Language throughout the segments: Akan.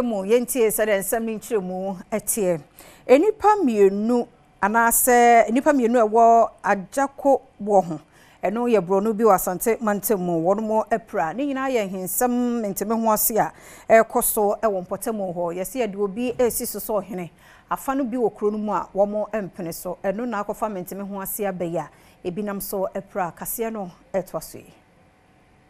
Mu yentie said ensem ni nchiremu etie enipa mienu anase enipa mienu ewo Agyako Buoho eno ye bronu bi wasante mantemu wono epra ni nyina ye hinsem nteme ho ase a ekoso ewo mpotemu ho yesi ye de obi esiso so hene afanu bi wokro no mu a womo empene so eno na akofa nteme ho ase abeya ebinam so epra kase no etwaso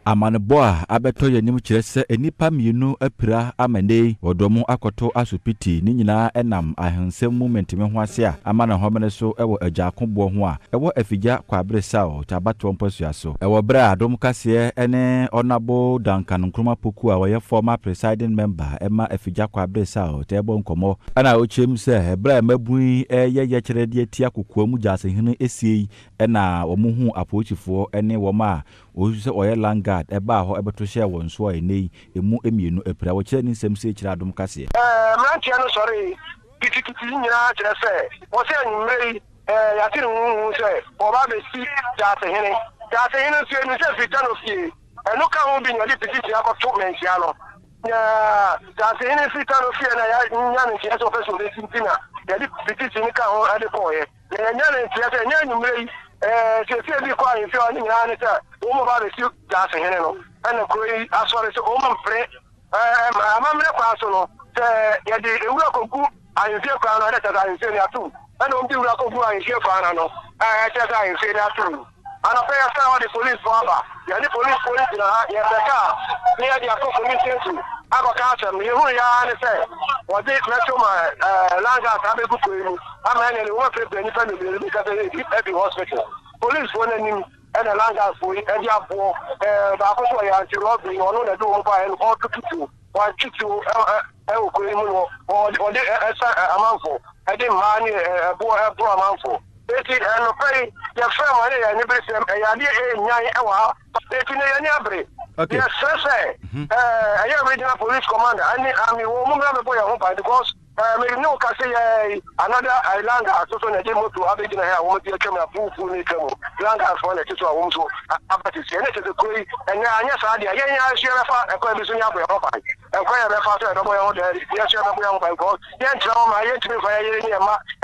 Amanebo a abeto yanim kyerɛ sɛ enipa mienu apira amane odomo akoto asopiti ni nyinaa enam ahensem movement me ho ase a amana homene so ɛwɔ Agyako Buoho a ɛwɔ afigya kwabre sao tabato mpasua so ɛwɔ bra Adom Kasee ene onabo Dankan Nkrumah Poku a wɔyɛ former presiding member ɛma afigya kwabre sao tebo nkomo ana ochem sɛ bra mabui ye kyerɛ de atia kokoa mu gyasehene esie ɛna wɔn hu apochifo ene wɔma osu sɛ ɔyɛ langard eba ho ebeto hye won so enei emu emienu epira wo kyerɛ ni nsɛm sɛ kyerɛ Adom Kasee mrantia no sɔre kititi nyina kyerɛ sɛ wo sɛ nyimrei yate no sɛ oba be si jasehene so enu sɛ fita no fie eno ka ho bi nyade petiti akɔto mensia no jasehene fita no fie na ya nya ne kyerɛ sɛ ofeso le sintina yade petiti ni ka ho ade kɔye na nya ne kyerɛ sɛ nya nyimrei se bi kwa infi ani nyina ne sɛ wo mo ba be si jasehene no ana koi asɔre sɛ wo mo mpre amamre kwa so no sɛ yade ewura kogu ayefie kwa no ade tata ayefie ni atu ana o bi ewura kogu ayefie kwa no tata ayefie ni atu ana pe ya sɛ wa the police for aba ya the police na ya beka ni ya dia ko police ntu akoka asɛm yehu ya ne sɛ wɔde metro ma langa tabe ku koyi ama ne wo prepare ni family ni ka sɛ ebi hospital police for nanim ena langa for e dia bo ba ko so ya anti robbery ono na do wo ba en all tutu wa tutu o koyi mu no o de esa amanfo e de ma ni bo amanfo eti no pay ya frame wale ya ni bresem ya de nyan e wa eti ne ya ni abre okay yes sir I am regional police commander and I wo mo me boy ho by because me no ka say another island so na je moto abegina here wo mo tie twem na fufu ni twem land as one to wo mo so apati se ne te koi anya sa dia ya nya hye fa e ko bi so nya boy ho by e ko ya be fa so e do boy ho there ya hye be boy ho by because ya ntra ma ya ntimi fa ya ye ni ma